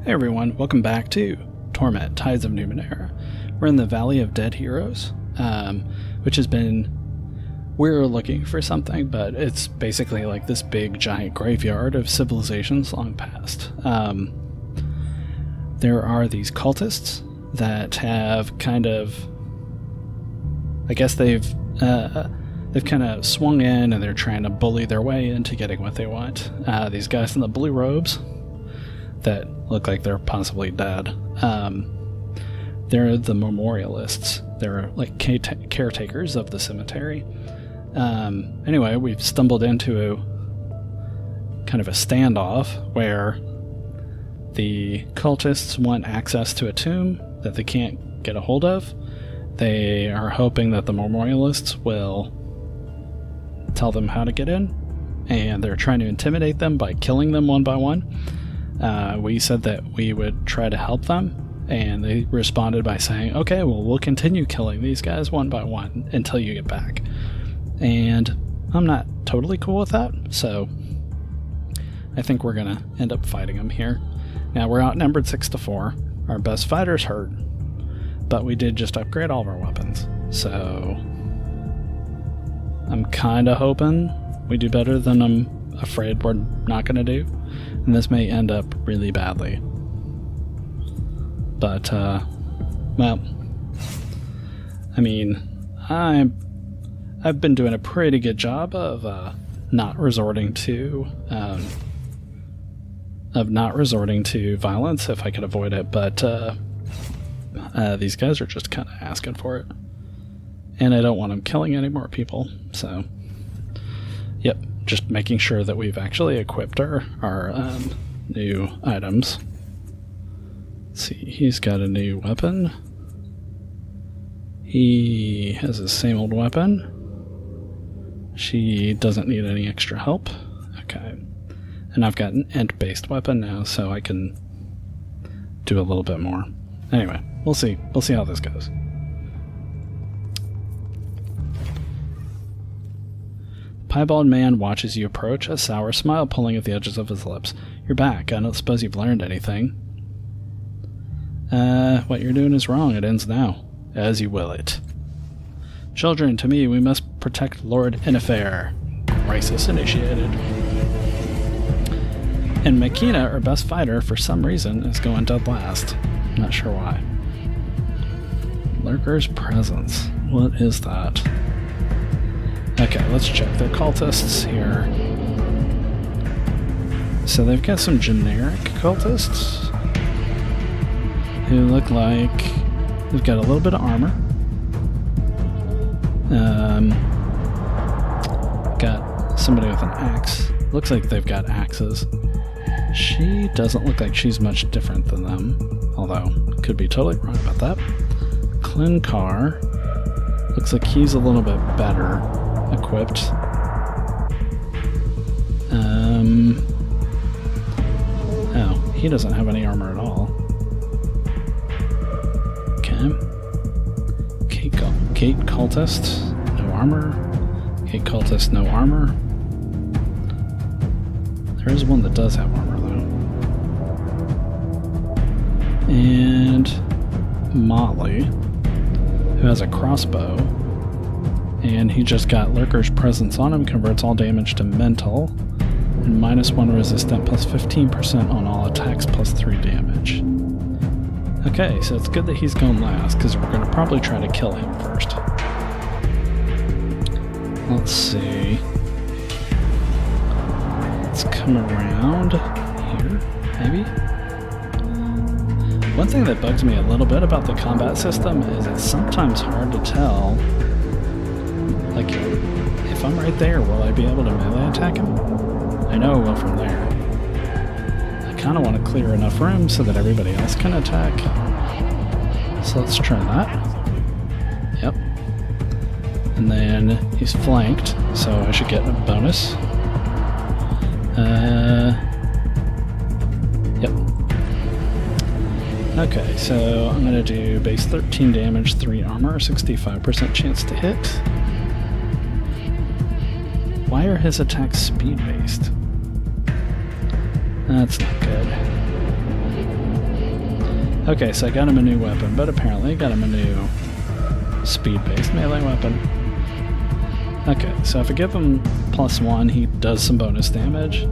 Hey everyone, welcome back to Torment, Tides of Numenera. We're in the Valley of Dead Heroes, which has been... We're looking for something, but it's basically like this big giant graveyard of civilizations long past. There are these cultists that have kind of... I guess they've kind of swung in and they're trying to bully their way into getting what they want. These guys in the blue robes that look like they're possibly dead. They're the memorialists. They're like caretakers of the cemetery. Anyway, we've stumbled into kind of a standoff where the cultists want access to a tomb that they can't get a hold of. They are hoping that the memorialists will tell them how to get in, and they're trying to intimidate them by killing them one by one. We said that we would try to help them, and they responded by saying, okay, well, we'll continue killing these guys one by one until you get back. And I'm not totally cool with that, so I think we're going to end up fighting them here. Now, we're outnumbered 6-4. Our best fighter's hurt, but we did just upgrade all of our weapons, so I'm kind of hoping we do better than I'm afraid we're not going to do. And this may end up really badly. But, well, I mean, I've been doing a pretty good job of not resorting to violence if I could avoid it, but these guys are just kind of asking for it. And I don't want them killing any more people, so yep. Just making sure that we've actually equipped our new items. Let's see, he's got a new weapon. He has the same old weapon. She doesn't need any extra help. Okay. And I've got an int-based weapon now, so I can do a little bit more. Anyway, we'll see. We'll see how this goes. Piebald man watches you approach, a sour smile pulling at the edges of his lips. You're back. I don't suppose you've learned anything. What you're doing is wrong. It ends now. As you will it. Children, to me, we must protect Lord Innifair. Crisis initiated. And Makina, our best fighter, for some reason, is going dead last. Not sure why. Lurker's presence. What is that? Okay, let's check the cultists here. So they've got some generic cultists who look like they've got a little bit of armor. Got somebody with an axe. Looks like they've got axes. She doesn't look like she's much different than them, although could be totally wrong about that. Klinkar looks like he's a little bit better equipped. Oh, he doesn't have any armor at all. Okay. Kate Cultist, no armor. Kate Cultist, no armor. There is one that does have armor, though. And Motley, who has a crossbow. And he just got Lurker's Presence on him, converts all damage to mental, and -1 resistant, plus 15% on all attacks, plus 3 damage. Okay, so it's good that he's going last, because we're going to probably try to kill him first. Let's see. Let's come around here, maybe? One thing that bugs me a little bit about the combat system is it's sometimes hard to tell. Like, if I'm right there, will I be able to melee attack him? I know I will from there. I kind of want to clear enough room so that everybody else can attack. So let's try that. Yep. And then he's flanked, so I should get a bonus. Yep. Okay, so I'm going to do base 13 damage, 3 armor, 65% chance to hit. Why are his attacks speed-based? That's not good. Okay, so I got him a new weapon, but apparently I got him a new speed-based melee weapon. Okay, so if I give him +1, he does some bonus damage.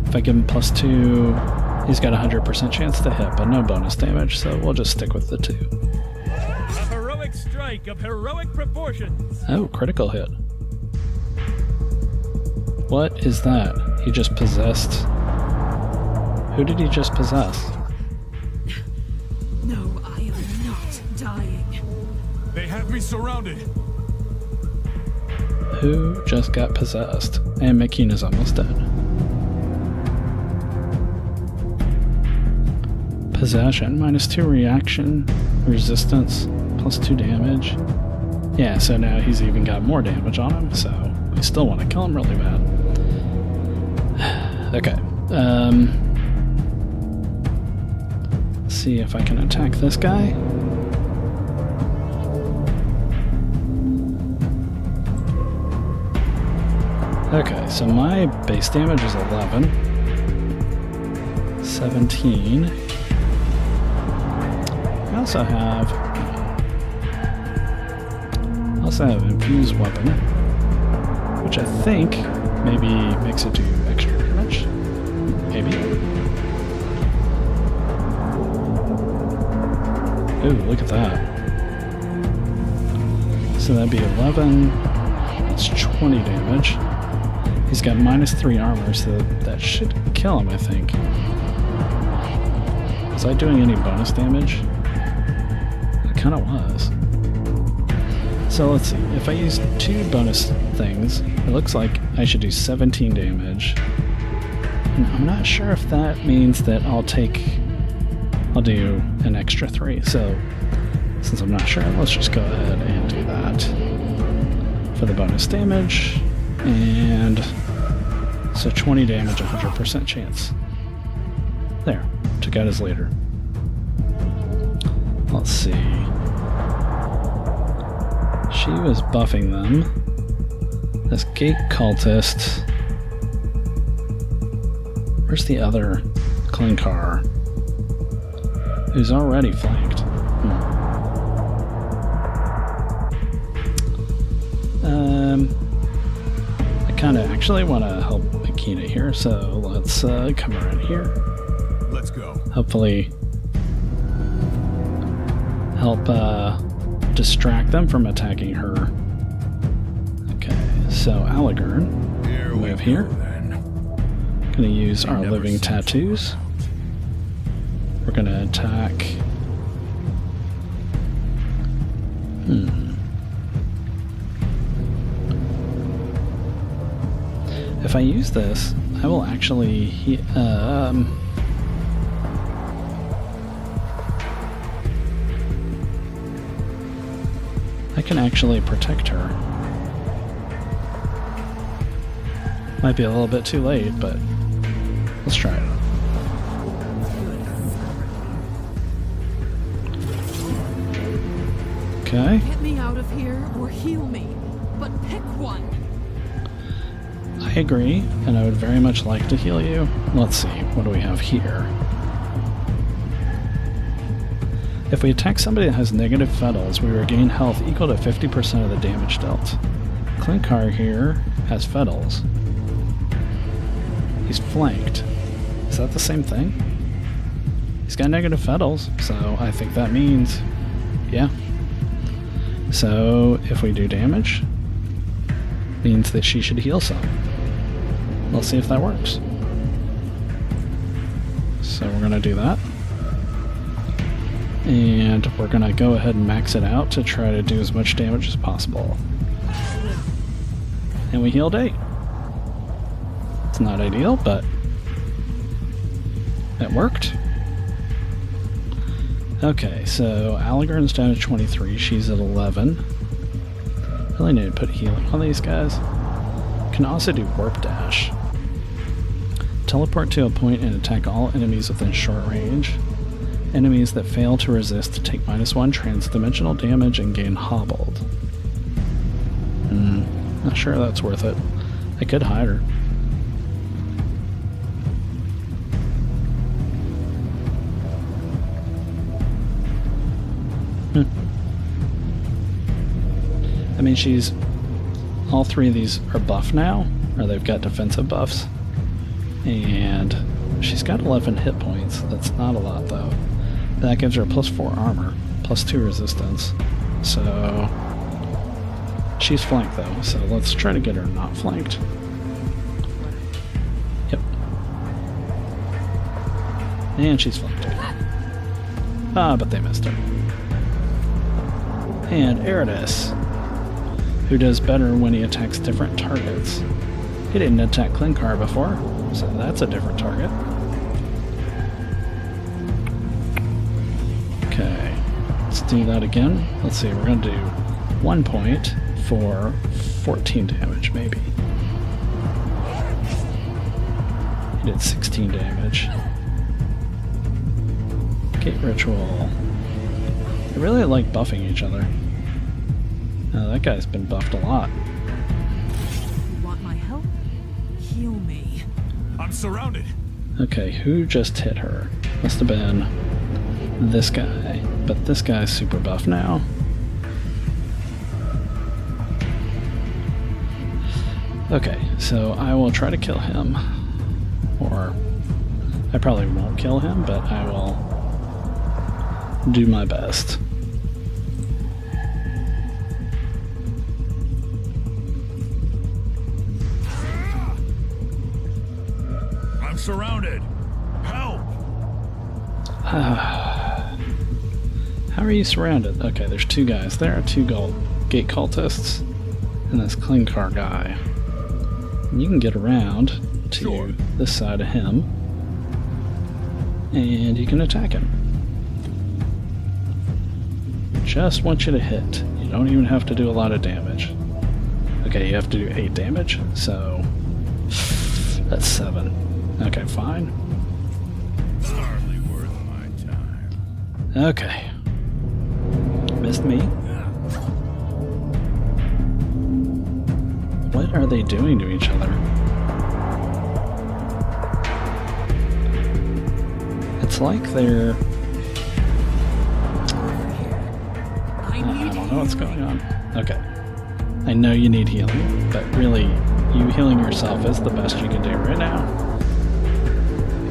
If I give him +2, he's got a 100% chance to hit, but no bonus damage, so we'll just stick with the 2. A heroic strike of heroic proportions. Oh, critical hit. What is that? He just possessed... Who did he just possess? No, I am not dying. They have me surrounded. Who just got possessed? And Makina's almost dead. Possession, -2 reaction, resistance, +2 damage. Yeah, so now he's even got more damage on him, so we still want to kill him really bad. Okay, let's see if I can attack this guy. Okay, so my base damage is 11. 17. I also have infused weapon, which I think maybe makes it do extra damage. Maybe. Ooh, look at that. So that'd be 11. That's 20 damage. He's got -3 armor, so that should kill him, I think. Was I doing any bonus damage? I kind of was. So let's see. If I use 2 bonus things, it looks like I should do 17 damage. And I'm not sure if that means that I'll do an extra 3. So since I'm not sure, let's just go ahead and do that for the bonus damage. And so 20 damage, 100% chance. There, took out his leader. Let's see. She was buffing them. This gate cultist. Where's the other Klinkar? Who's already flanked. I kind of actually want to help Makina here, so let's come around here. Let's go. Hopefully help distract them from attacking her. Okay, so Allegern, move here. Gonna use our living tattoos. We're gonna attack. If I use this, I will actually I can actually protect her. Might be a little bit too late, but let's try it. Okay. Get me out of here or heal me, but pick one. I agree, and I would very much like to heal you. Let's see, what do we have here? If we attack somebody that has negative Fetals, we regain health equal to 50% of the damage dealt. Klinkar here has Fetals. He's flanked. Is that the same thing? He's got negative Fetals, so I think that means, yeah. So if we do damage, means that she should heal some. Let's see if that works. So we're going to do that. And we're going to go ahead and max it out to try to do as much damage as possible. And we healed 8. It's not ideal, but it worked. Okay, so Allegern's down to 23. She's at 11. Really need to put healing on these guys. Can also do Warp Dash. Teleport to a point and attack all enemies within short range. Enemies that fail to resist take -1 transdimensional damage and gain hobbled. Not sure that's worth it. I could hide her. I mean, all three of these are buff now, or they've got defensive buffs. And she's got 11 hit points. That's not a lot, though. That gives her +4 armor, +2 resistance. So she's flanked, though. So let's try to get her not flanked. Yep. And she's flanked. Ah, but they missed her. And Eridus, who does better when he attacks different targets. He didn't attack Klinkar before, so that's a different target. Okay, let's do that again. Let's see, we're going to do 1 point for 14 damage, maybe. He did 16 damage. Gate Ritual. I really like buffing each other. That guy's been buffed a lot. You want my help? Heal me. I'm surrounded. Okay, who just hit her? Must have been this guy. But this guy's super buff now. Okay, so I will try to kill him. Or I probably won't kill him, but I will do my best. I'm surrounded. Help! How are you surrounded? Okay, there's two guys. There are two gate cultists and this Klinkar guy. And you can get around to this side of him and you can attack him. Just want you to hit. You don't even have to do a lot of damage. Okay, you have to do 8 damage, so that's 7. Okay, fine. Hardly worth my time. Okay. Missed me. What are they doing to each other? It's like they're... I don't know what's going on. Okay. I know you need healing, but really, you healing yourself is the best you can do right now.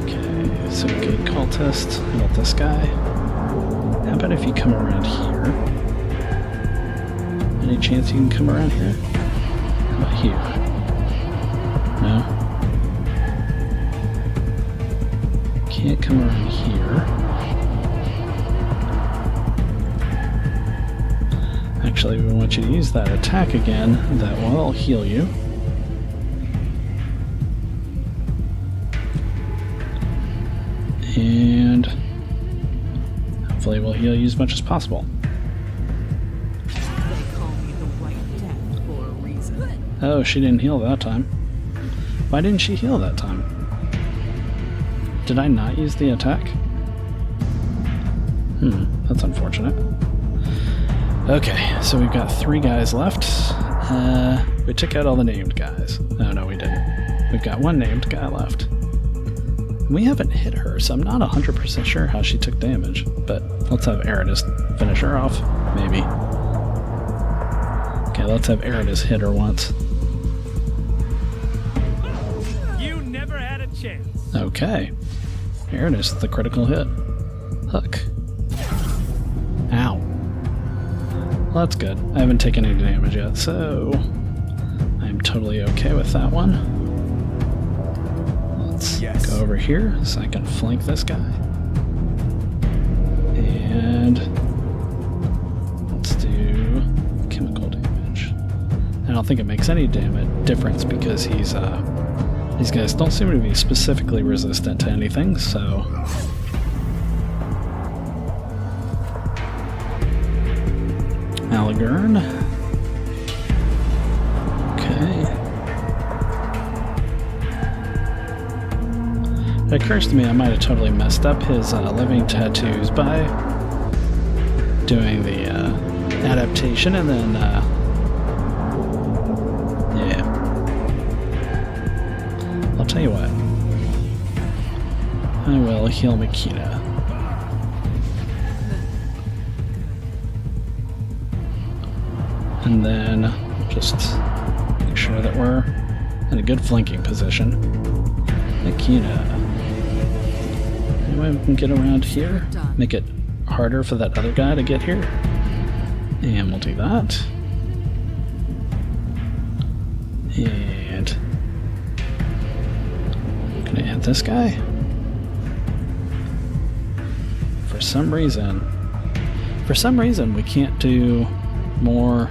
Okay, so gate cultist, heal this guy. How about if you come around here? Any chance you can come around here? How about here? No? Can't come around here. Actually, we want you to use that attack again. That will heal you. And hopefully we'll heal you as much as possible. They call me the White Death for a reason. Oh, she didn't heal that time. Why didn't she heal that time? Did I not use the attack? That's unfortunate. Okay, so we've got 3 guys left. We took out all the named guys. Oh, no, we didn't. We've got 1 named guy left. We haven't hit her, so I'm not 100% sure how she took damage. But let's have Eridus finish her off, maybe. Okay, let's have Eridus hit her once. You never had a chance. Okay. Eridus, the critical hit. Hook. Ow. Well, that's good. I haven't taken any damage yet, so I'm totally okay with that one. Let's go over here so I can flank this guy. And let's do chemical damage. I don't think it makes any difference because these guys don't seem to be specifically resistant to anything, so... Malagurn. Okay. It occurs to me I might have totally messed up his living tattoos by doing the adaptation and then, yeah. I'll tell you what. I will heal Makina. And then just make sure that we're in a good flanking position. Makina. Anyway, we can get around here. Make it harder for that other guy to get here. And we'll do that. And can I hit this guy? For some reason we can't do more.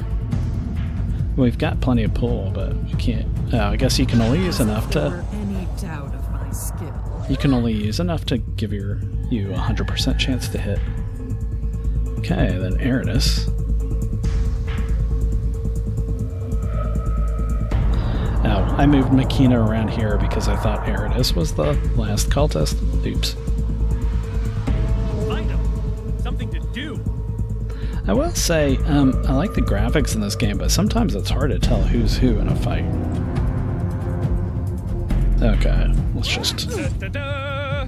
We've got plenty of pull, but we can't. I guess you can only use enough to. Any doubt of my skill. You can only use enough to give you a 100% chance to hit. Okay, then Aridus. Now, I moved Makina around here because I thought Aridus was the last cultist. Oops. Find him. Something to do. I will say, I like the graphics in this game, but sometimes it's hard to tell who's who in a fight. Okay, let's just... Da-da-da.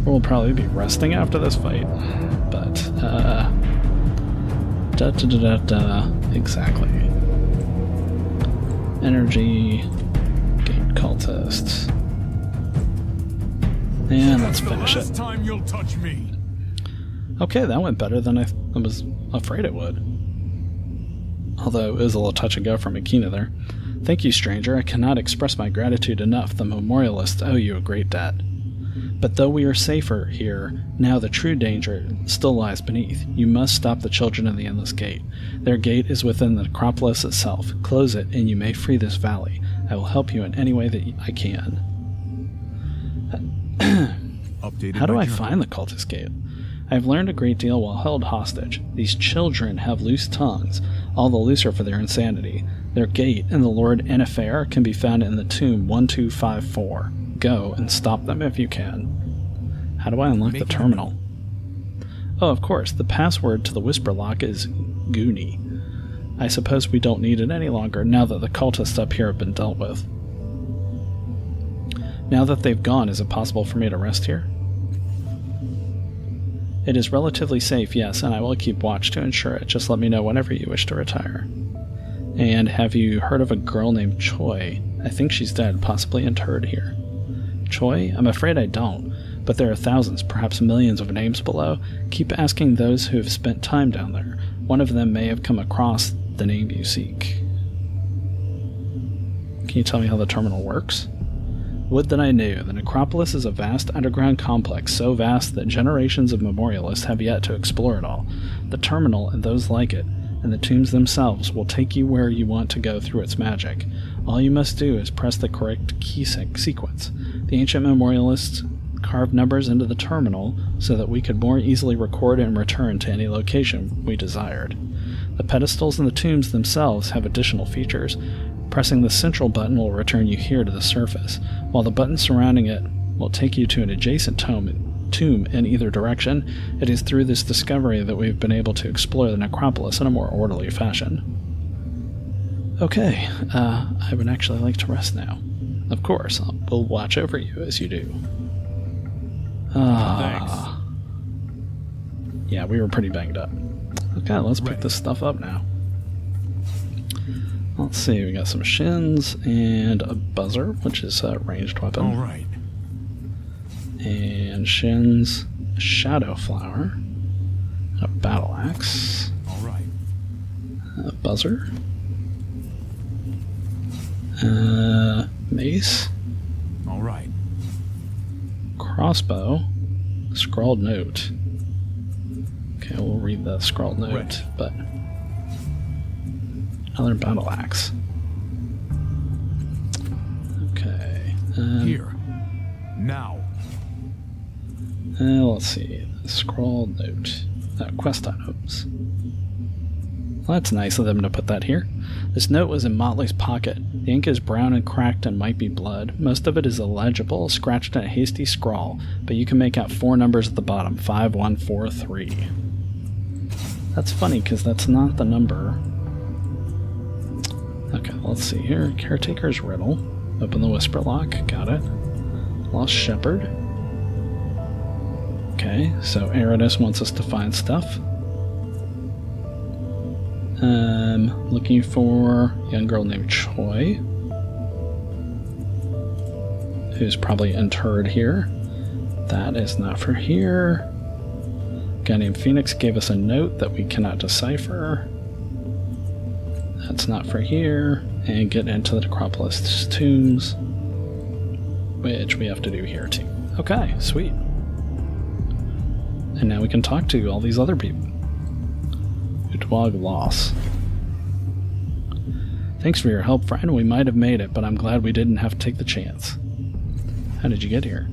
We'll probably be resting after this fight, but, exactly. Energy, gate cultists. And let's finish it. Last time you'll touch me. Okay, that went better than I was afraid it would. Although it was a little touch and go from Makina there. Thank you, stranger. I cannot express my gratitude enough. The memorialists owe you a great debt. But though we are safer here, now the true danger still lies beneath. You must stop the children of the Endless Gate. Their gate is within the necropolis itself. Close it, and you may free this valley. I will help you in any way that I can. How do I find the cultist gate? I have learned a great deal while held hostage. These children have loose tongues, all the looser for their insanity. Their gate and the Lord Enifair can be found in the tomb 1254. Go and stop them if you can. How do I unlock the terminal? Oh, of course, the password to the whisper lock is Goonie. I suppose we don't need it any longer now that the cultists up here have been dealt with. Now that they've gone, is it possible for me to rest here? It is relatively safe, yes, and I will keep watch to ensure it. Just let me know whenever you wish to retire. And have you heard of a girl named Choi? I think she's dead, possibly interred here. Choi? I'm afraid I don't, but there are thousands, perhaps millions of names below. Keep asking those who have spent time down there. One of them may have come across the name you seek. Can you tell me how the terminal works? Would that I knew. The necropolis is a vast underground complex, so vast that generations of memorialists have yet to explore it all. The terminal and those like it, and the tombs themselves, will take you where you want to go through its magic. All you must do is press the correct key sequence. The ancient memorialists carved numbers into the terminal so that we could more easily record and return to any location we desired. The pedestals and the tombs themselves have additional features. Pressing the central button will return you here to the surface, while the button surrounding it will take you to an adjacent tomb in either direction. It is through this discovery that we've been able to explore the necropolis in a more orderly fashion. Okay, I would actually like to rest now. Of course, we'll watch over you as you do. Thanks. Yeah, we were pretty banged up. Okay, let's pick this stuff up now. Let's see, we got some shins and a buzzer, which is a ranged weapon. All right. And shins, a shadow flower, a battle axe. All right. A buzzer. Mace. All right. Crossbow. Scrawled note. Okay, we'll read the scrawled note, Right. but another battle axe. Okay. Here. Now. Let's see. Scrawled note. Quest items. Well, that's nice of them to put that here. This note was in Motley's pocket. The ink is brown and cracked and might be blood. Most of it is illegible, scratched in a hasty scrawl, but you can make out 4 numbers at the bottom, 5143. That's funny, because that's not the number. Okay, let's see here. Caretaker's Riddle. Open the Whisper Lock. Got it. Lost Shepherd. Okay, so Aridus wants us to find stuff. Looking for a young girl named Choi, who's probably interred here. That is not for here. A guy named Phoenix gave us a note that we cannot decipher. That's not for here. And get into the Necropolis tombs, which we have to do here too. Okay, sweet. And now we can talk to all these other people. Utwag Loss. Thanks for your help, friend. We might have made it, but I'm glad we didn't have to take the chance. How did you get here?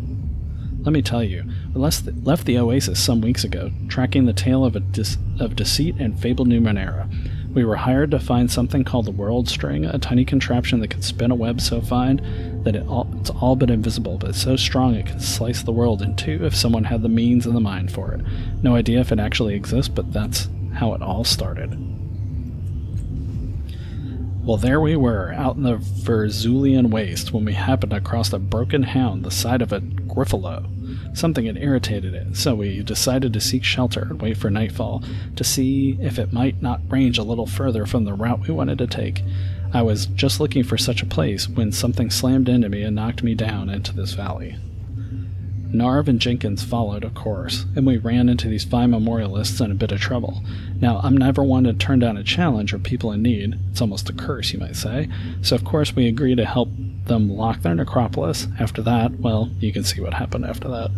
Let me tell you, we left the Oasis some weeks ago, tracking the tale of deceit and fabled Numenera. We were hired to find something called the World String, a tiny contraption that could spin a web so fine that it's all but invisible, but so strong it can slice the world in two if someone had the means and the mind for it. No idea if it actually exists, but that's how it all started. Well, there we were, out in the Verzulian Waste, when we happened across a broken hound the side of a Griffalo. Something had irritated it, so we decided to seek shelter and wait for nightfall to see if it might not range a little further from the route we wanted to take. I was just looking for such a place when something slammed into me and knocked me down into this valley. Narv and Jenkins followed, of course, and we ran into these 5 memorialists in a bit of trouble. Now, I'm never one to turn down a challenge or people in need. It's almost a curse, you might say. So, of course, we agreed to help them lock their necropolis. After that, well, you can see what happened after that.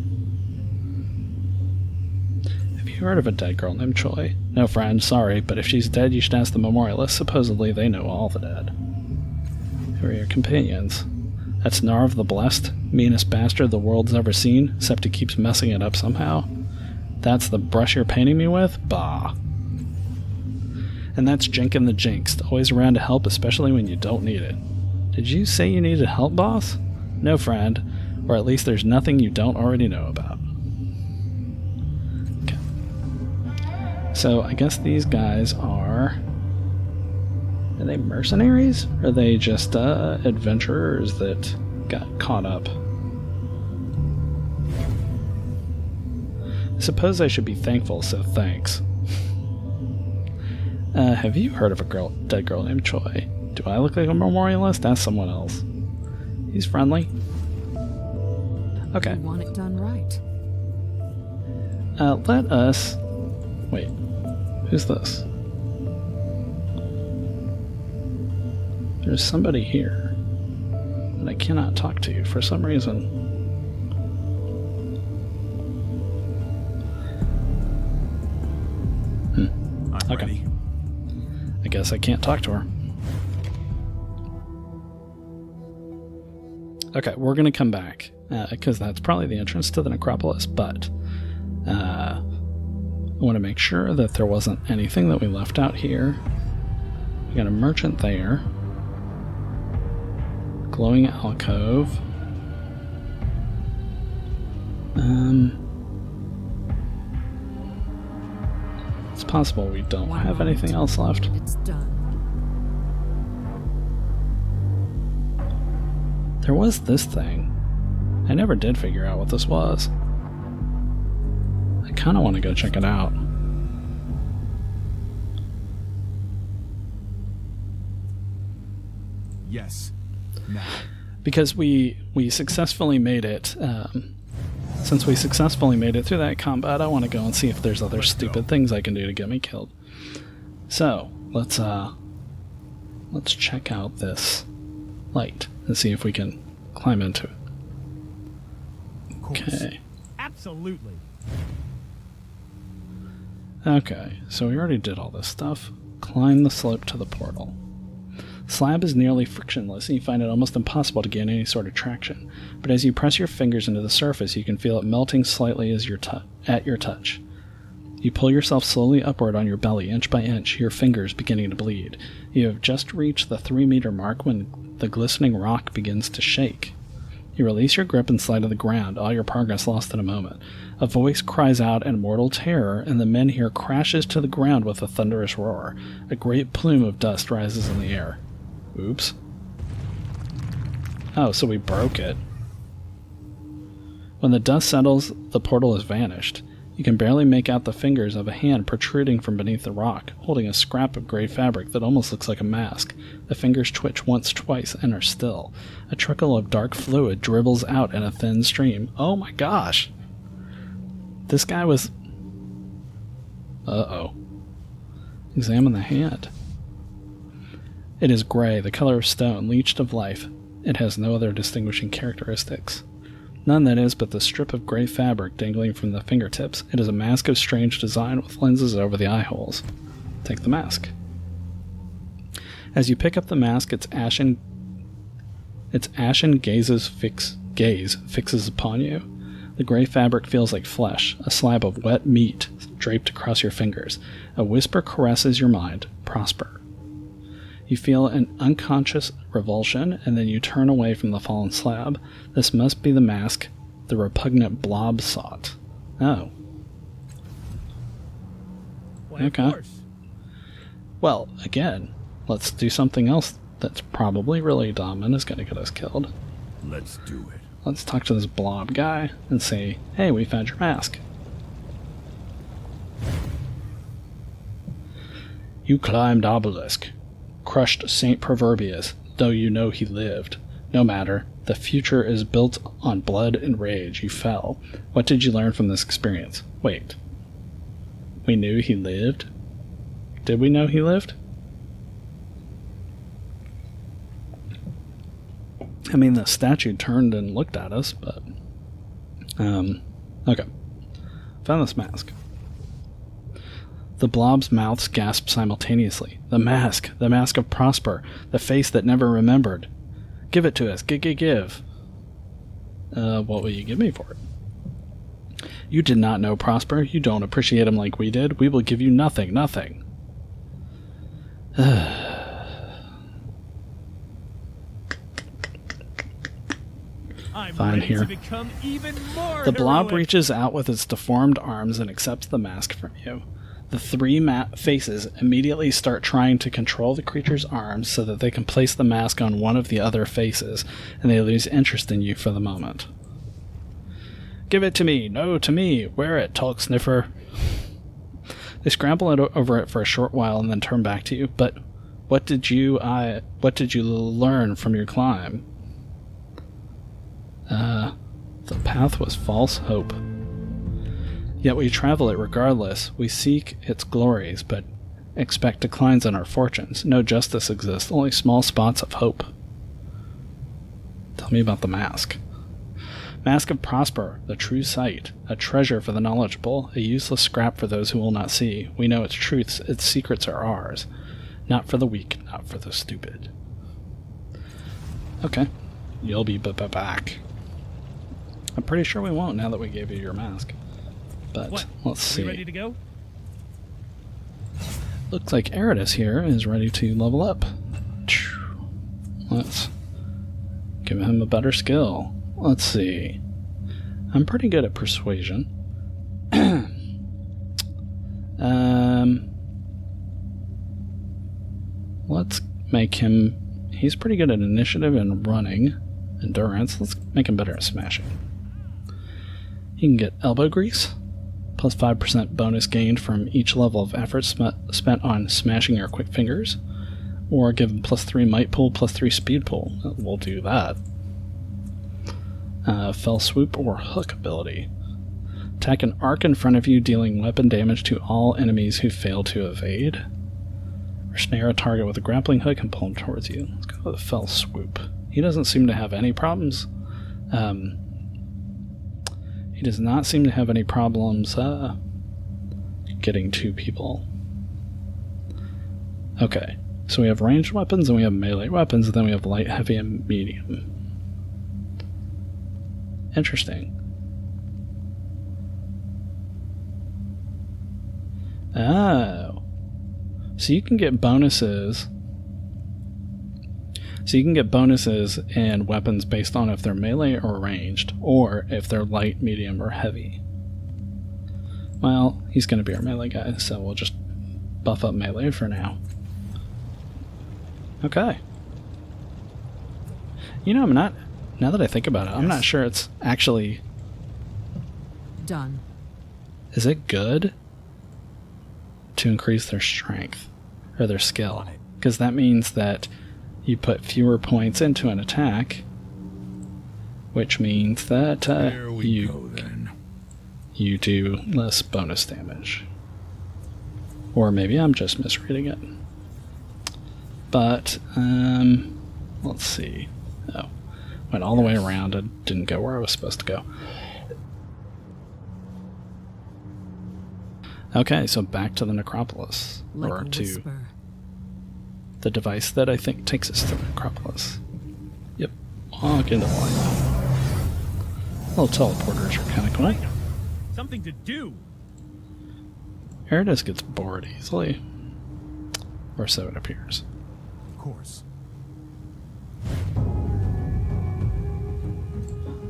Have you heard of a dead girl named Choi? No, friend, sorry, but if she's dead, you should ask the memorialists. Supposedly, they know all the dead. Who are your companions? That's Narv the Blessed, meanest bastard the world's ever seen, except he keeps messing it up somehow. That's the brush you're painting me with? Bah. And that's Jenkin the Jinxed, always around to help, especially when you don't need it. Did you say you needed help, boss? No, friend. Or at least there's nothing you don't already know about. Okay. So, I guess these guys are... Are they mercenaries? Or are they just adventurers that got caught up? I suppose I should be thankful, so thanks. Have you heard of a dead girl named Choi? Do I look like a memorialist? Ask someone else. He's friendly. Okay. You want it done right. Let us... Wait. Who's this? There's somebody here that I cannot talk to for some reason. I'm Okay. ready. I guess I can't talk to her. Okay, we're going to come back, because that's probably the entrance to the necropolis, but I want to make sure that there wasn't anything that we left out here. We got a merchant there. Glowing alcove. It's possible we don't have anything else left. It's done. There was this thing. I never did figure out what this was. I kind of want to go check it out. Yes. Now. Because we successfully made it. Since we successfully made it through that combat, I want to go and see if there's other stupid things I can do to get me killed. So let's check out this light and see if we can climb into it. Of course. Okay. Absolutely. Okay, so we already did all this stuff. Climb the slope to the portal. Slab is nearly frictionless, and you find it almost impossible to gain any sort of traction. But as you press your fingers into the surface, you can feel it melting slightly at your touch. You pull yourself slowly upward on your belly, inch by inch, your fingers beginning to bleed. You have just reached the 3-meter mark when the glistening rock begins to shake. You release your grip and slide to the ground, all your progress lost in a moment. A voice cries out in mortal terror, and the men here crashes to the ground with a thunderous roar. A great plume of dust rises in the air. Oops. Oh, so we broke it. When the dust settles, the portal has vanished. You can barely make out the fingers of a hand protruding from beneath the rock, holding a scrap of gray fabric that almost looks like a mask. The fingers twitch once, twice, and are still. A trickle of dark fluid dribbles out in a thin stream. Oh my gosh! This guy was... Uh-oh. Examine the hand. It is gray, the color of stone, leached of life. It has no other distinguishing characteristics. None, that is, but the strip of gray fabric dangling from the fingertips. It is a mask of strange design with lenses over the eye holes. Take the mask. As you pick up the mask, its ashen gaze fixes upon you. The gray fabric feels like flesh, a slab of wet meat draped across your fingers. A whisper caresses your mind. Prosper. You feel an unconscious revulsion, and then you turn away from the fallen slab. This must be the mask the repugnant blob sought. Oh. Why, okay. Of course. Well, again, let's do something else that's probably really dumb and is going to get us killed. Let's do it. Let's talk to this blob guy and say, hey, we found your mask. You climbed obelisk. Crushed Saint Proverbius, though you know he lived. No matter. The future is built on blood and rage. You fell. What did you learn from this experience? Wait. We knew he lived? Did we know he lived? I mean, the statue turned and looked at us, but... okay. Found this mask. The blob's mouths gasped simultaneously. The mask of Prosper, the face that never remembered. Give it to us, give. What will you give me for it? You did not know Prosper. You don't appreciate him like we did. We will give you nothing. I'm Fine ready here. to become even more The blob heroic. reaches out with its deformed arms and accepts the mask from you. The three faces immediately start trying to control the creature's arms so that they can place the mask on one of the other faces, and they lose interest in you for the moment. Give it to me! No, to me! Wear it, Talk Sniffer! They scramble over it for a short while and then turn back to you. But what did you learn from your climb? The path was false hope. Yet we travel it regardless. We seek its glories, but expect declines in our fortunes. No justice exists, only small spots of hope. Tell me about the mask. Mask of Prosper, the true sight, a treasure for the knowledgeable, a useless scrap for those who will not see. We know its truths, its secrets are ours. Not for the weak, not for the stupid. Okay. You'll be back. I'm pretty sure we won't now that we gave you your mask. But What? let's see. Are we ready to go? Looks like Eridus here is ready to level up. Let's give him a better skill. Let's see. I'm pretty good at persuasion. Let's make him... He's pretty good at initiative and running. Endurance. Let's make him better at smashing. He can get elbow grease. Plus 5% bonus gained from each level of effort spent on smashing your quick fingers. Or give him plus 3 might pull, plus 3 speed pull. We'll do that. Fell swoop or hook ability. Attack an arc in front of you, dealing weapon damage to all enemies who fail to evade. Or snare a target with a grappling hook and pull him towards you. Let's go with a fell swoop. He doesn't seem to have any problems. He does not seem to have any problems getting to people. Okay, so we have ranged weapons and we have melee weapons, and then we have light, heavy, and medium. Interesting. Oh. So you can get bonuses. So you can get bonuses and weapons based on if they're melee or ranged, or if they're light, medium, or heavy. Well, he's going to be our melee guy, so we'll just buff up melee for now. Okay. You know, now that I think about it, I'm not sure it's actually... Done. Is it good to increase their strength or their skill? Because that means that you put fewer points into an attack, which means that you do less bonus damage. Or maybe I'm just misreading it. But, let's see. Oh, went all the way around and didn't go where I was supposed to go. Okay, so back to the necropolis. Or to the device that I think takes us to the necropolis. Yep, walk into the light. Little teleporters are kind of cool. Something to do. Eridus gets bored easily. Or so it appears. Of course.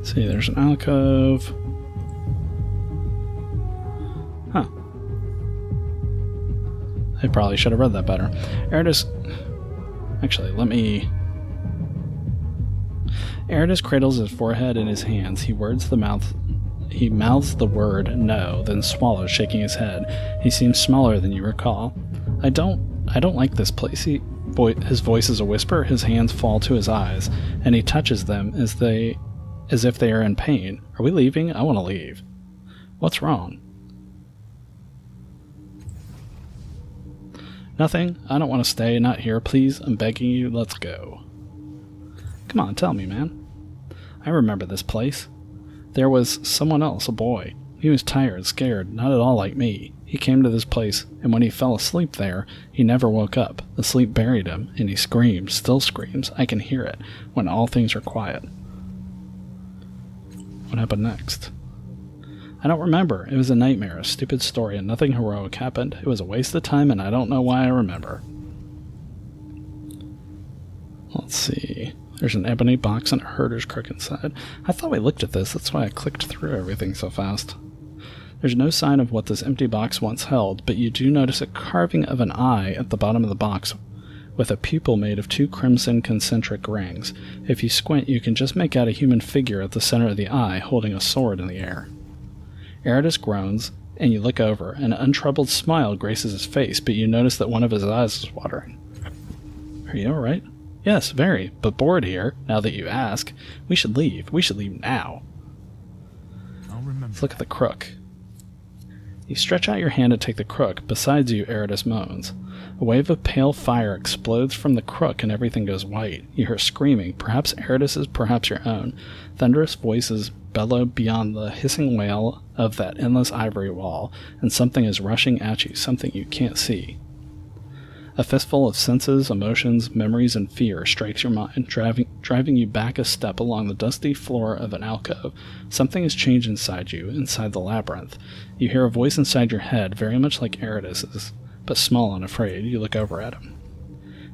See, there's an alcove. Huh. I probably should have read that better. Eridus... Actually, let me... Eridus cradles his forehead in his hands. He mouths the word no, then swallows, shaking his head. He seems smaller than you recall. I don't like this place. His voice is a whisper. His hands fall to his eyes, and he touches them as if they are in pain. Are we leaving? I want to leave. What's wrong? Nothing. I don't want to stay. Not here. Please, I'm begging you. Let's go. Come on, tell me, man. I remember this place. There was someone else, a boy. He was tired, scared, not at all like me. He came to this place, and when he fell asleep there, he never woke up. The sleep buried him, and he screamed, still screams. I can hear it, when all things are quiet. What happened next? I don't remember. It was a nightmare, a stupid story, and nothing heroic happened. It was a waste of time, and I don't know why I remember. Let's see. There's an ebony box and a herder's crook inside. I thought we looked at this, that's why I clicked through everything so fast. There's no sign of what this empty box once held, but you do notice a carving of an eye at the bottom of the box, with a pupil made of 2 crimson concentric rings. If you squint, you can just make out a human figure at the center of the eye, holding a sword in the air. Eridus groans, and you look over. An untroubled smile graces his face, but you notice that one of his eyes is watering. Are you alright? Yes, very, but bored here, now that you ask. We should leave. We should leave now. I'll remember. Let's look at the crook. You stretch out your hand to take the crook. Beside you, Eridus moans. A wave of pale fire explodes from the crook and everything goes white. You hear screaming, perhaps Eridus's, perhaps your own. Thunderous voices bellow beyond the hissing wail of that endless ivory wall, and something is rushing at you, something you can't see. A fistful of senses, emotions, memories, and fear strikes your mind, driving you back a step along the dusty floor of an alcove. Something has changed inside you, inside the labyrinth. You hear a voice inside your head, very much like Eridus's, but small and afraid. You look over at him.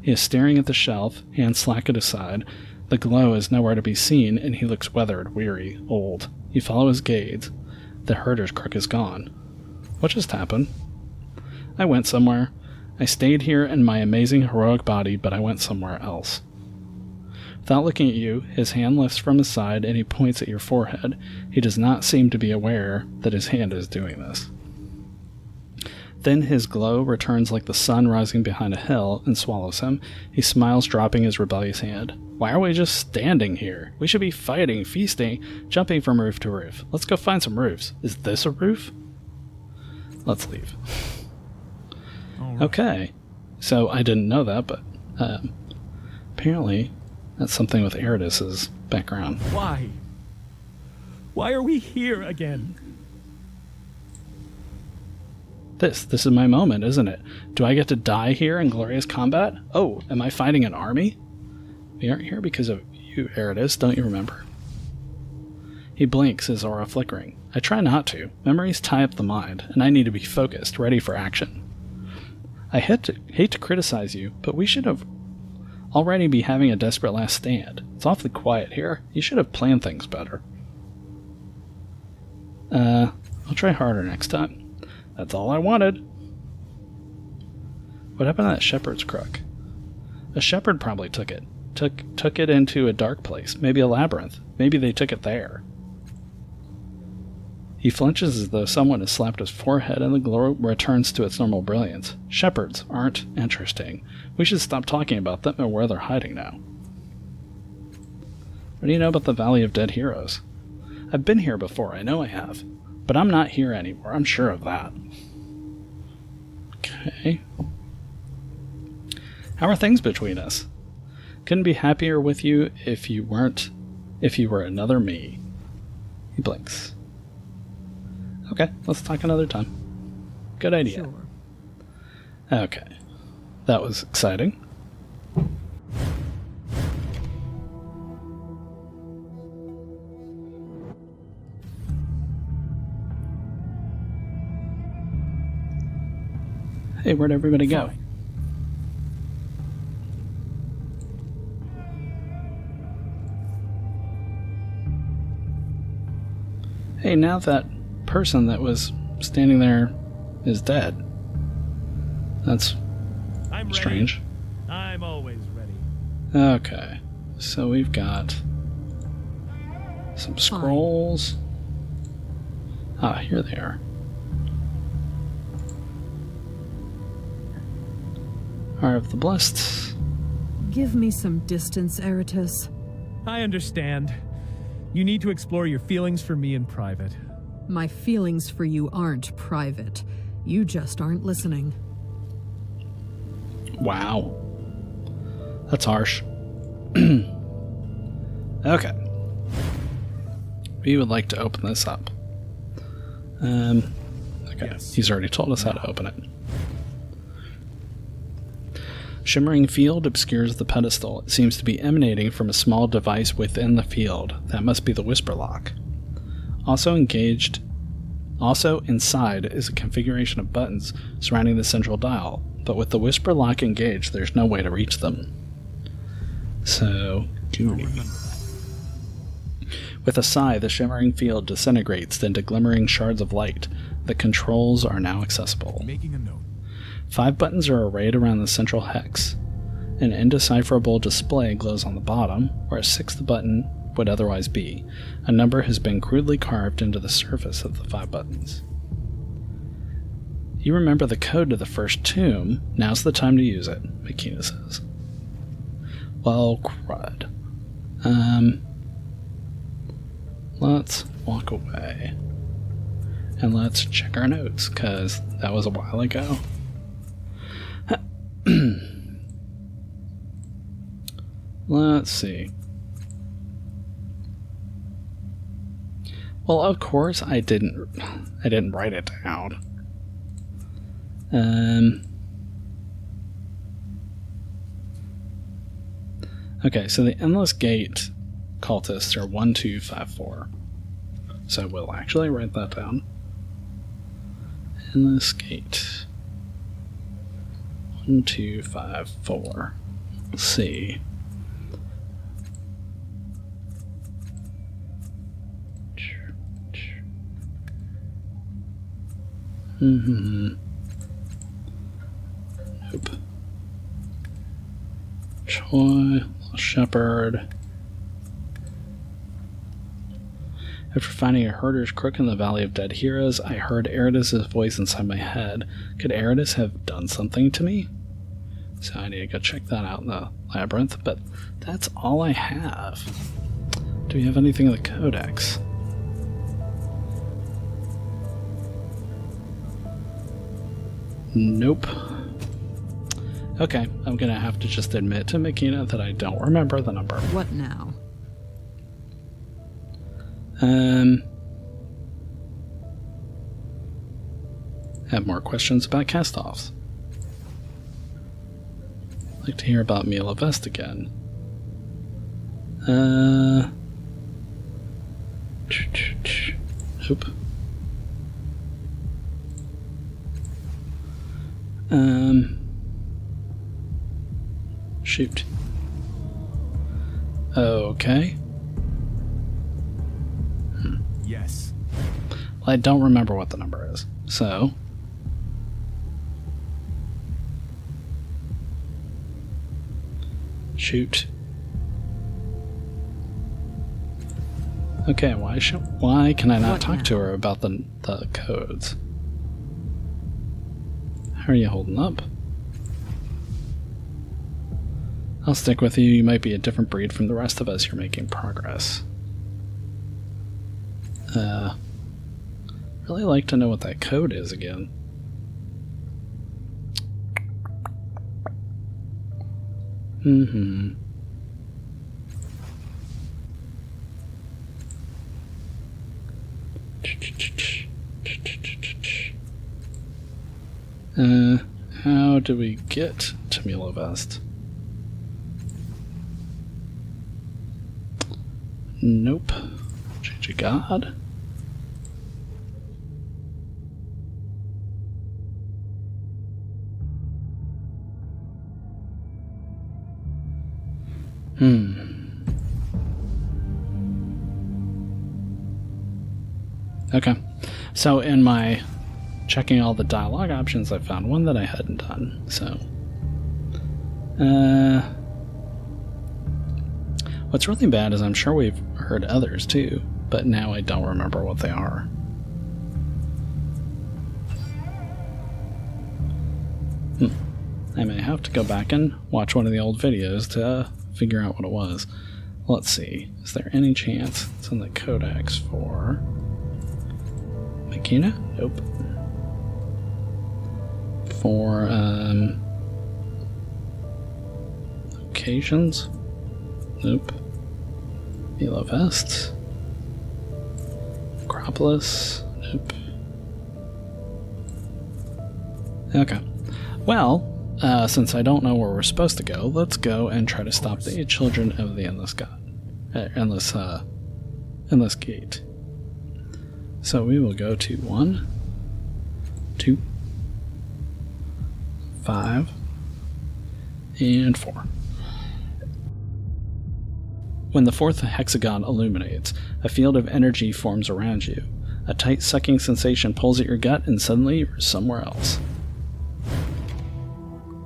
He is staring at the shelf, hands slack at his side. The glow is nowhere to be seen, and he looks weathered, weary, old. You follow his gaze. The herder's crook is gone. What just happened? I went somewhere. I stayed here in my amazing heroic body, but I went somewhere else. Without looking at you, his hand lifts from his side and he points at your forehead. He does not seem to be aware that his hand is doing this. Then his glow returns like the sun rising behind a hill and swallows him. He smiles, dropping his rebellious hand. Why are we just standing here? We should be fighting, feasting, jumping from roof to roof. Let's go find some roofs. Is this a roof? Let's leave. Right. Okay, so I didn't know that, but apparently that's something with Eridus's background. Why? Why are we here again? This is my moment, isn't it? Do I get to die here in glorious combat? Oh, am I fighting an army? We aren't here because of you, Eridus, don't you remember? He blinks, his aura flickering. I try not to. Memories tie up the mind, and I need to be focused, ready for action. I hate to criticize you, but we should have already be having a desperate last stand. It's awfully quiet here. You should have planned things better. I'll try harder next time. That's all I wanted. What happened to that shepherd's crook? A shepherd probably took it. Took it into a dark place. Maybe a labyrinth. Maybe they took it there. He flinches as though someone has slapped his forehead and the glow returns to its normal brilliance. Shepherds aren't interesting. We should stop talking about them and where they're hiding now. What do you know about the Valley of Dead Heroes? I've been here before, I know I have. But I'm not here anymore, I'm sure of that. Okay. How are things between us? Couldn't be happier with you if you were another me. He blinks. Okay, let's talk another time. Good idea. Sure. Okay. That was exciting. Hey, where'd everybody go? Hey, now that person that was standing there is dead. That's I'm strange. ready. I'm always ready. Okay, so we've got some scrolls. Ah, here they are. Are of the Blessed. Give me some distance, Eratus. I understand. You need to explore your feelings for me in private. My feelings for you aren't private. You just aren't listening. Wow. That's harsh. Okay. We would like to open this up. Okay. Yes. He's already told us how to open it. Shimmering field obscures the pedestal. It seems to be emanating from a small device within the field. That must be the Whisper Lock. Also inside is a configuration of buttons surrounding the central dial, but with the Whisper Lock engaged, there's no way to reach them. So, with a sigh, the shimmering field disintegrates into glimmering shards of light. The controls are now accessible. Making a note. 5 buttons are arrayed around the central hex. An indecipherable display glows on the bottom, where a 6th button would otherwise be. A number has been crudely carved into the surface of the 5 buttons. You remember the code to the first tomb. Now's the time to use it, Makina says. Well, crud. Let's walk away. And let's check our notes, because that was a while ago. Let's see. Well, of course I didn't write it down. Okay, so the Endless Gate cultists are 1, 2, 5, 4. So we'll actually write that down. Endless Gate. 1, 2, 5, 4. Let's see. Nope. Choi, Shepherd. After finding a herder's crook in the Valley of Dead Heroes, I heard Eratus' voice inside my head. Could Eratus have done something to me? So I need to go check that out in the labyrinth, but that's all I have. Do we have anything in the codex? Nope. Okay, I'm gonna have to just admit to Makina that I don't remember the number. What now? Have more questions about castoffs. I'd like to hear about Mila Vest again. Nope. Shoot. Okay. Yes. Well, I don't remember what the number is, so... Shoot. Okay, why can I not What talk now? to her about the codes? How are you holding up? I'll stick with you. You might be a different breed from the rest of us. You're making progress. Really like to know what that code is again. How do we get to Milovest? Nope. Change of God. Okay. So in my checking all the dialogue options, I found one that I hadn't done. So, what's really bad is I'm sure we've heard others too, but now I don't remember what they are. I may have to go back and watch one of the old videos to figure out what it was. Let's see. Is there any chance it's in the codex for Makina? Nope. For occasions? Nope. Milovest? Acropolis? Nope. Okay. Well, since I don't know where we're supposed to go, let's go and try to stop the children of the Endless God. Endless Gate. So we will go to 1, 2, 5, and 4. When the fourth hexagon illuminates, a field of energy forms around you. A tight sucking sensation pulls at your gut, and suddenly you're somewhere else.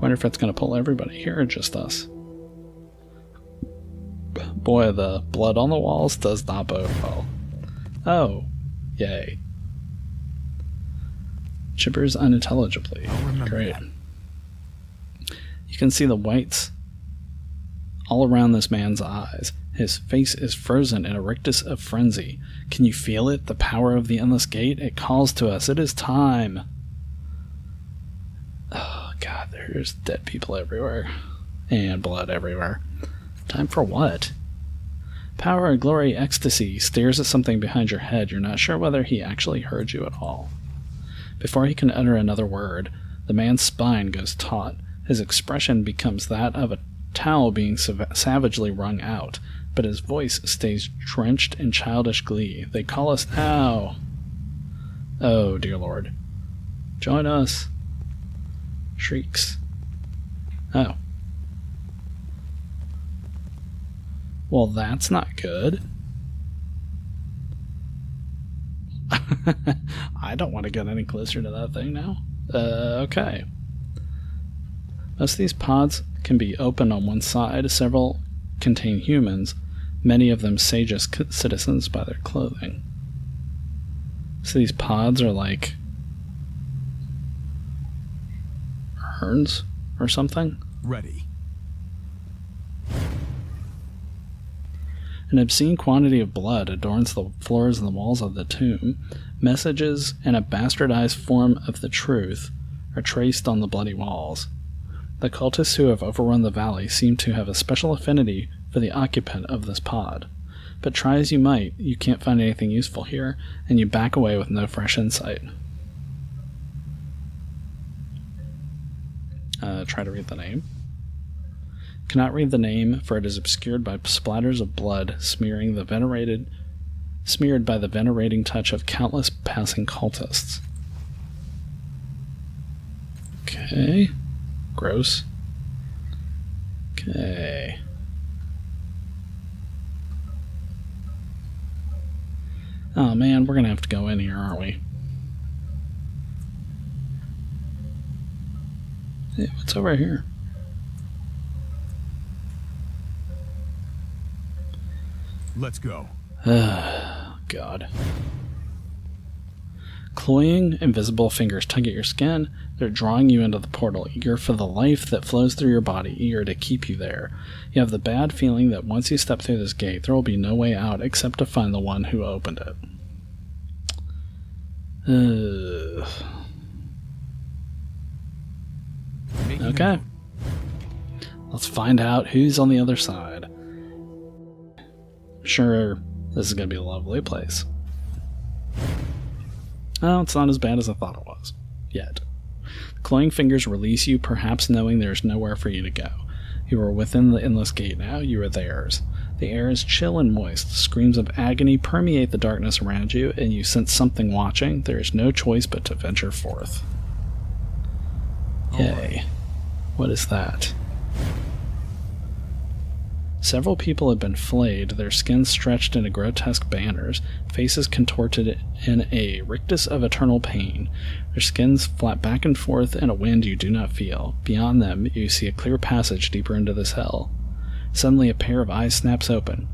Wonder if it's going to pull everybody here or just us. Boy, the blood on the walls does not bode well. Oh, yay. Chippers unintelligibly. Great. That. You can see the whites all around this man's eyes. His face is frozen in a rictus of frenzy. Can you feel it? The power of the Endless Gate? It calls to us. It is time. Oh, God, there's dead people everywhere. And blood everywhere. Time for what? Power, glory, ecstasy stares at something behind your head. You're not sure whether he actually heard you at all. Before he can utter another word, the man's spine goes taut. His expression becomes that of a towel being savagely wrung out, but his voice stays drenched in childish glee. They call us now. Oh, dear Lord. Join us. Shrieks. Oh. Well, that's not good. I don't want to get any closer to that thing now. Okay. Most of these pods can be open on one side. Several contain humans, many of them sageous citizens by their clothing. So these pods are like urns or something? Ready. An obscene quantity of blood adorns the floors and the walls of the tomb. Messages and a bastardized form of the truth are traced on the bloody walls. The cultists who have overrun the valley seem to have a special affinity for the occupant of this pod. But try as you might, you can't find anything useful here, and you back away with no fresh insight. Try to read the name. Cannot read the name, for it is obscured by splatters of blood smeared by the venerating touch of countless passing cultists. Okay. Gross. Okay. Oh man, we're gonna have to go in here, aren't we? Hey, what's over here? Let's go. God. Cloying, invisible fingers tug at your skin. They're drawing you into the portal, eager for the life that flows through your body, eager to keep you there. You have the bad feeling that once you step through this gate, there will be no way out except to find the one who opened it. Okay. Let's find out who's on the other side. Sure, this is going to be a lovely place. Oh, it's not as bad as I thought it was. Yet. The cloying fingers release you, perhaps knowing there's nowhere for you to go. You are within the endless gate now. You are theirs. The air is chill and moist. Screams of agony permeate the darkness around you, and you sense something watching. There is no choice but to venture forth. Yay. What is that? Several people have been flayed, their skins stretched into grotesque banners, faces contorted in a rictus of eternal pain. Their skins flap back and forth in a wind you do not feel. Beyond them, you see a clear passage deeper into this hell. Suddenly, a pair of eyes snaps open.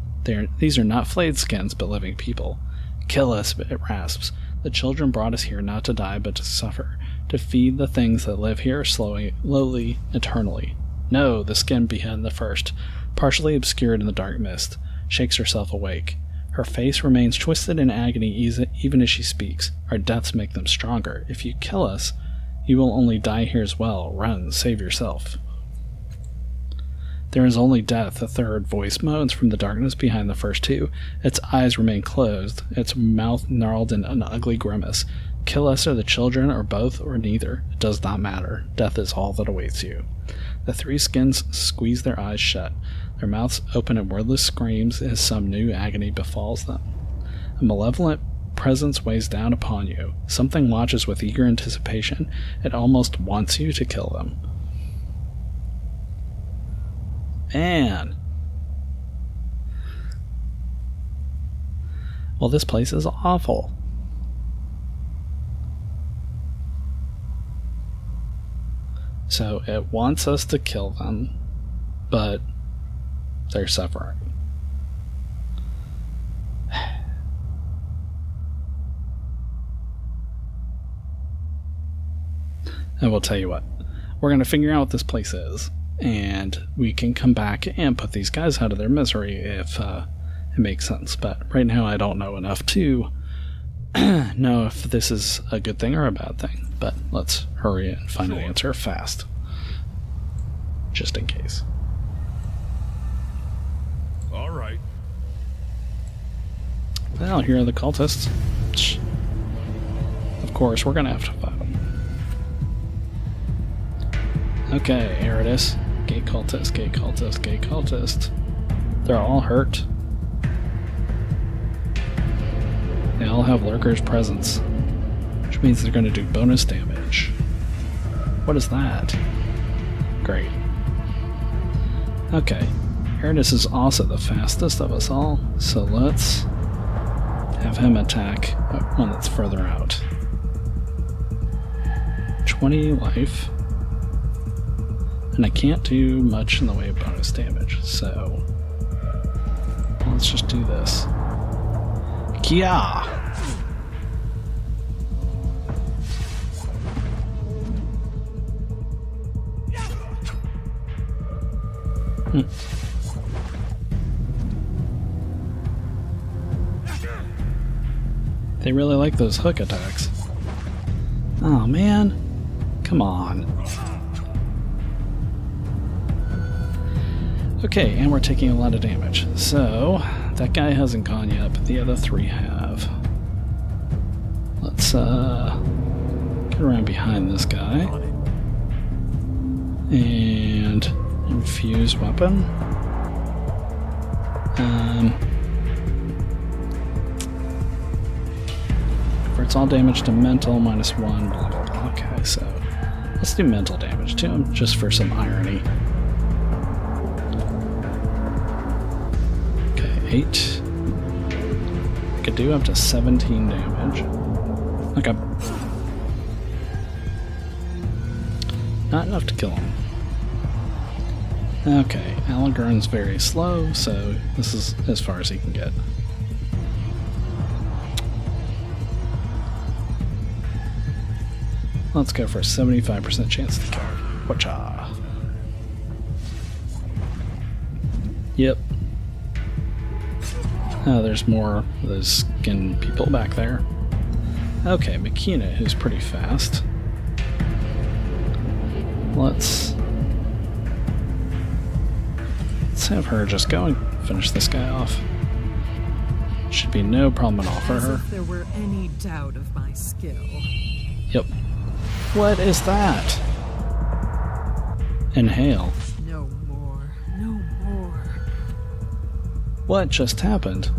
These are not flayed skins, but living people. Kill us, it rasps. The children brought us here not to die, but to suffer, to feed the things that live here slowly, eternally. No, the skin behind the first, partially obscured in the dark mist, shakes herself awake. Her face remains twisted in agony even as she speaks. Our deaths make them stronger. If you kill us, you will only die here as well. Run, save yourself. There is only death, a third voice moans from the darkness behind the first two. Its eyes remain closed, its mouth gnarled in an ugly grimace. Kill us or the children, or both, or neither. It does not matter. Death is all that awaits you. The three skins squeeze their eyes shut. Their mouths open in wordless screams as some new agony befalls them. A malevolent presence weighs down upon you. Something watches with eager anticipation. It almost wants you to kill them. Man. Well, this place is awful. So it wants us to kill them, but they're suffering. And we'll tell you what, we're going to figure out what this place is, and we can come back and put these guys out of their misery if it makes sense. But right now I don't know enough to know if this is a good thing or a bad thing. But let's hurry and find an answer fast. Just in case. All right. Well, here are the cultists. Of course, we're going to have to fight them. Okay, here it is. Gate cultist, gate cultist, gate cultist. They're all hurt. They all have Lurker's presence, which means they're going to do bonus damage. What is that? Great. Okay, Aridus is also the fastest of us all, so let's have him attack one that's further out. 20 life. And I can't do much in the way of bonus damage, so let's just do this. Kia! They really like those hook attacks. Oh man, come on. Okay, and we're taking a lot of damage. So, that guy hasn't gone yet, but the other three have. Let's get around behind this guy. And infuse weapon. Converts all damage to mental, -1, blah blah blah. Okay, so let's do mental damage to him, just for some irony. 8. I could do up to 17 damage. Okay. Not enough to kill him. Okay, Alagurn's very slow, so this is as far as he can get. Let's go for a 75% chance to kill. Whatcha? Yep. Oh, there's more of those skin people back there. Okay, Makina, who's pretty fast. Let's have her just go and finish this guy off. Should be no problem at all for her. As if there were any doubt of my skill. Yep. What is that? Inhale. No more. No more. What just happened?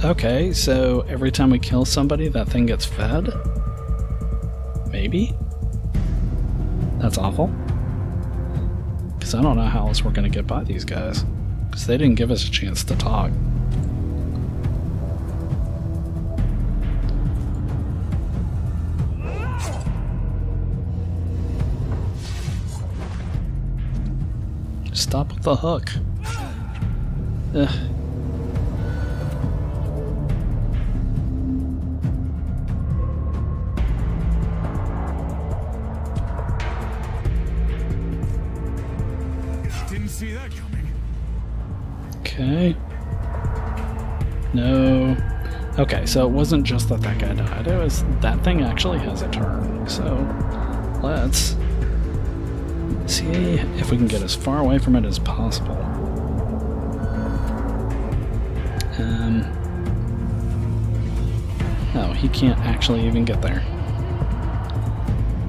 Okay, so every time we kill somebody, that thing gets fed? Maybe? That's awful. Because I don't know how else we're going to get by these guys. Because they didn't give us a chance to talk. Stop with the hook. Ugh. Didn't see that coming. Okay. No. Okay, so it wasn't just that that guy died. It was that thing actually has a turn. So let's see if we can get as far away from it as possible. Oh, he can't actually even get there.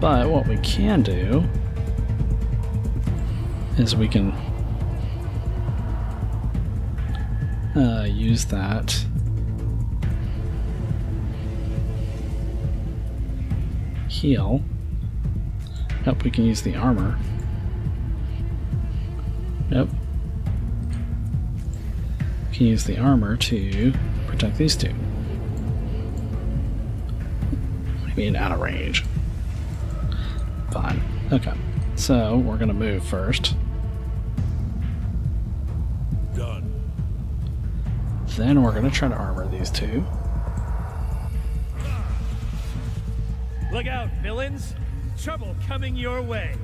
But what we can do is we can use that heal. Nope, we can use the armor. Nope. We can use the armor to protect these two. What do you mean out of range? Fine. Okay. So we're gonna move first. Done. Then we're gonna try to armor these two. Look out, villains! Trouble coming your way.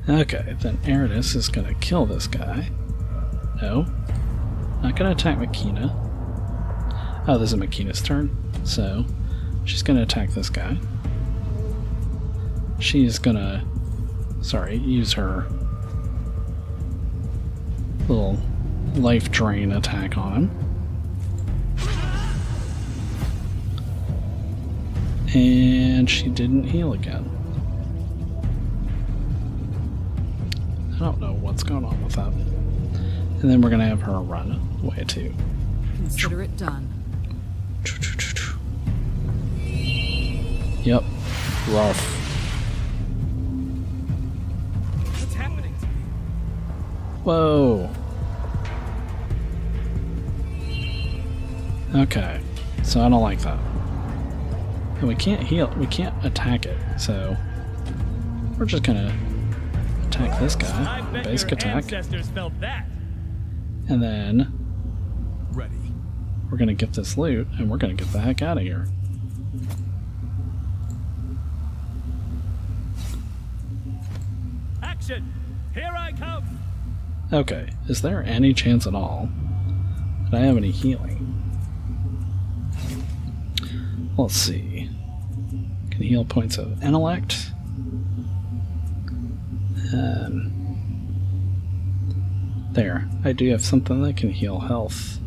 Okay, then Eridus is gonna kill this guy. No. Not gonna attack Makina. Oh, this is Makina's turn. So, she's gonna attack this guy. She's gonna, use her little life drain attack on him. And she didn't heal again. I don't know what's going on with that. And then we're going to have her run away too. Consider it done. Yep. Rough. What's happening to me? Whoa. Okay. So I don't like that. And we can't heal. We can't attack it. So we're just going to attack this guy. I bet Basic your attack. ancestors felt that. And then Ready. we're going to get this loot and we're going to get the heck out of here. Action! Here I come! Okay, is there any chance at all that I have any healing? Let's see. Can heal points of intellect. There, I do have something that can heal health.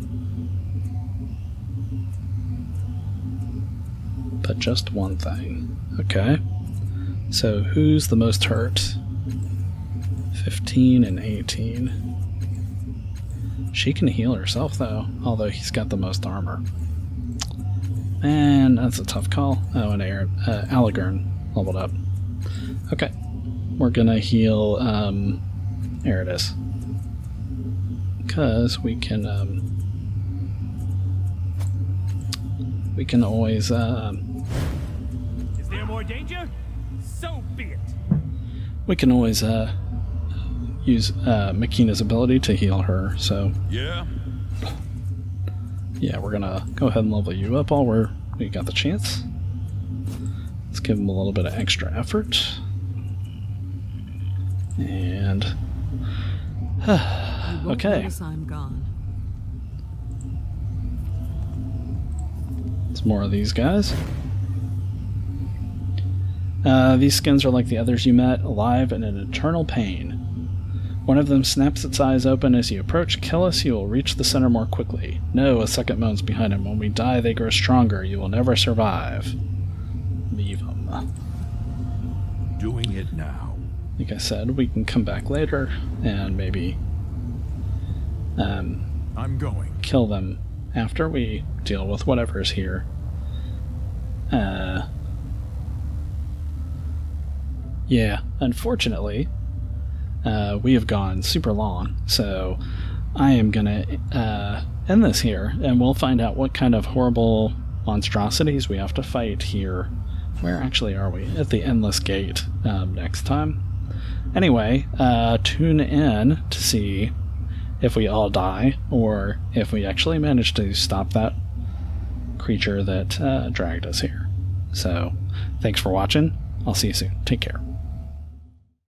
But just one thing. Okay. So who's the most hurt? 15 and 18. She can heal herself though, although he's got the most armor. Man, that's a tough call. Oh, and Allegorn leveled up. Okay. We're gonna heal Eridus. Because we can always Is there more danger? So be it. we can always use Makina's ability to heal her, so Yeah? yeah, we're gonna go ahead and level you up while we got the chance. Let's give him a little bit of extra effort. And You won't okay, notice I'm gone. it's more of these guys. These skins are like the others you met, alive and in eternal pain. One of them snaps its eyes open as you approach. Kill us, you will reach the center more quickly. No, a second moans behind him. When we die, they grow stronger. You will never survive. Leave them. Doing it now. Like I said, we can come back later and maybe I'm going. kill them after we deal with whatever's here. Yeah, unfortunately, we have gone super long, so I am gonna end this here, and we'll find out what kind of horrible monstrosities we have to fight here. Where actually are we? At the Endless Gate next time. Anyway, tune in to see if we all die, or if we actually manage to stop that creature that dragged us here. So, thanks for watching. I'll see you soon. Take care.